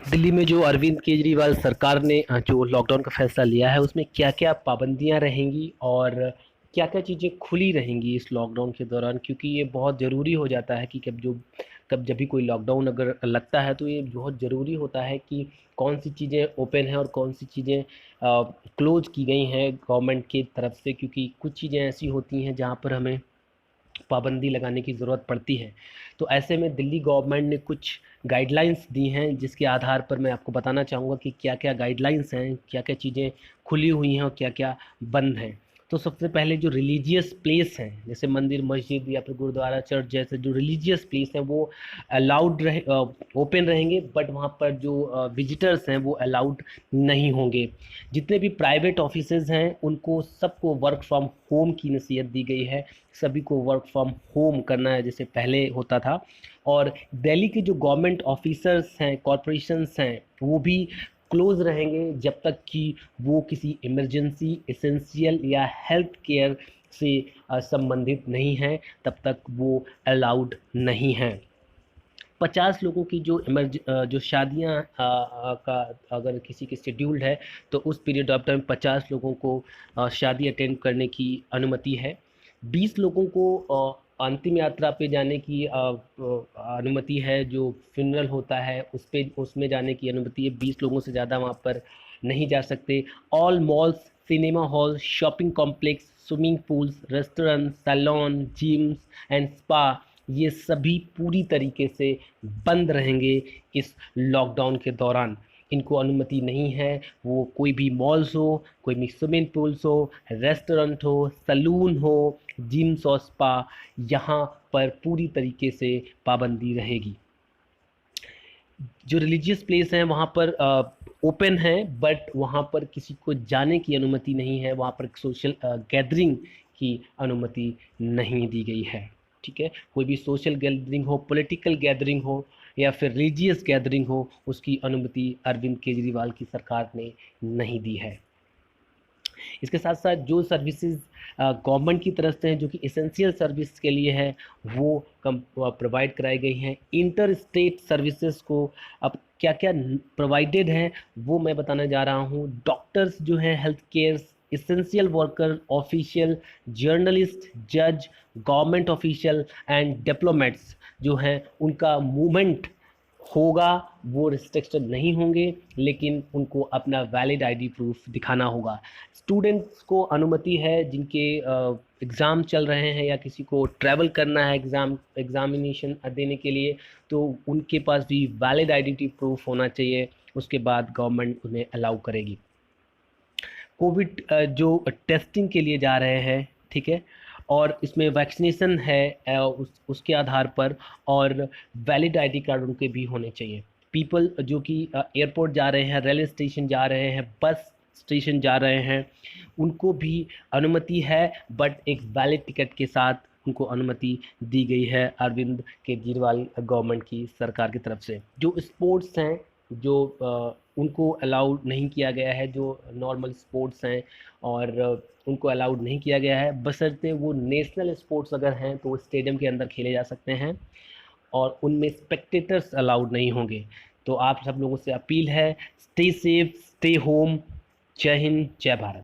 दिल्ली में जो अरविंद केजरीवाल सरकार ने जो लॉकडाउन का फैसला लिया है उसमें क्या-क्या पाबंदियाँ रहेंगी और क्या-क्या चीज़ें खुली रहेंगी इस लॉकडाउन के दौरान? क्योंकि ये बहुत ज़रूरी हो जाता है कि कब जब भी कोई लॉकडाउन अगर लगता है तो ये बहुत ज़रूरी होता है कि कौन-सी चीज़ें ओपन हैं और कौन-सी चीज़ें क्लोज़ की गई हैं गवर्नमेंट की तरफ से, क्योंकि कुछ चीज़ें ऐसी होती हैं जहाँ पर हमें पाबंदी लगाने की ज़रूरत पड़ती है। तो ऐसे में दिल्ली गवर्नमेंट ने कुछ गाइडलाइंस दी हैं जिसके आधार पर मैं आपको बताना चाहूँगा कि क्या-क्या गाइडलाइंस हैं, क्या-क्या चीज़ें खुली हुई हैं और क्या-क्या बंद हैं। तो सबसे पहले जो रिलीजियस प्लेस हैं, जैसे मंदिर, मस्जिद या फिर गुरुद्वारा, चर्च जैसे जो रिलीजियस प्लेस हैं वो ओपन रहेंगे, बट वहाँ पर जो विज़िटर्स हैं वो अलाउड नहीं होंगे। जितने भी प्राइवेट ऑफिसेज़ हैं उनको सबको वर्क फ्रॉम होम की नसीहत दी गई है। सभी को वर्क फ्रॉम होम करना है जैसे पहले होता था। और दिल्ली के जो गवर्नमेंट ऑफिसर्स हैं, कॉरपोरेशंस हैं, वो भी क्लोज रहेंगे जब तक कि वो किसी इमरजेंसी, एसेंशियल या हेल्थ केयर से संबंधित नहीं हैं, तब तक वो अलाउड नहीं हैं। 50 लोगों की जो शादियाँ का अगर किसी की शेड्यूल्ड है तो उस पीरियड ऑफ टाइम 50 लोगों को शादी अटेंड करने की अनुमति है। 20 लोगों को अंतिम यात्रा पे जाने की अनुमति है। जो फ्यूनरल होता है उसमें जाने की अनुमति है। 20 लोगों से ज़्यादा वहाँ पर नहीं जा सकते। All malls, cinema hall, shopping complex, swimming pools, restaurant, salon, gyms and spa, ये सभी पूरी तरीके से बंद रहेंगे इस लॉकडाउन के दौरान। इनको अनुमति नहीं है। वो कोई भी मॉल्स हो, कोई भी स्विमिंग पूल्स हो, रेस्टोरेंट हो, सैलून हो, जिम्स और स्पा, यहाँ पर पूरी तरीके से पाबंदी रहेगी। जो रिलीजियस प्लेस हैं वहाँ पर ओपन है, बट वहाँ पर किसी को जाने की अनुमति नहीं है। वहाँ पर सोशल गैदरिंग की अनुमति नहीं दी गई है। ठीक है, कोई भी सोशल गैदरिंग हो, पॉलिटिकल गैदरिंग हो या फिर रिलीजियस गैदरिंग हो, उसकी अनुमति अरविंद केजरीवाल की सरकार ने नहीं दी है। इसके साथ साथ जो सर्विसेज गवर्नमेंट की तरफ से हैं जो कि एसेंशियल सर्विस के लिए है, वो कम प्रोवाइड कराई गई हैं। इंटर स्टेट सर्विसेज को अब क्या क्या प्रोवाइडेड हैं वो मैं बताने जा रहा हूँ। डॉक्टर्स जो हैं, health care essential worker, official, journalist, जज, गवर्नमेंट ऑफिशियल एंड डिप्लोमेट्स जो हैं उनका मूवमेंट होगा। वो रिस्ट्रिक्टेड नहीं होंगे, लेकिन उनको अपना वैलिड आईडी प्रूफ दिखाना होगा। स्टूडेंट्स को अनुमति है जिनके एग्ज़ाम चल रहे हैं या किसी को ट्रैवल करना है एग्ज़ामिनेशन देने के लिए, तो उनके पास भी वैलिड आइडेंटिटी प्रूफ होना चाहिए। उसके बाद गवर्नमेंट उन्हें अलाउ करेगी। कोविड जो टेस्टिंग के लिए जा रहे हैं, ठीक है, और इसमें वैक्सीनेशन है उसके आधार पर, और वैलिड आईडी कार्ड उनके भी होने चाहिए। पीपल जो कि एयरपोर्ट जा रहे हैं, रेलवे स्टेशन जा रहे हैं, बस स्टेशन जा रहे हैं, उनको भी अनुमति है, बट एक वैलिड टिकट के साथ उनको अनुमति दी गई है अरविंद केजरीवाल गवर्नमेंट की सरकार की तरफ से। जो स्पोर्ट्स हैं, जो उनको अलाउड नहीं किया गया है, जो नॉर्मल स्पोर्ट्स हैं, और उनको अलाउड नहीं किया गया है, बशर्ते वो नेशनल स्पोर्ट्स अगर हैं तो वो स्टेडियम के अंदर खेले जा सकते हैं और उनमें स्पेक्टेटर्स अलाउड नहीं होंगे। तो आप सब लोगों से अपील है, स्टे सेफ, स्टे होम। जय हिंद, जय भारत।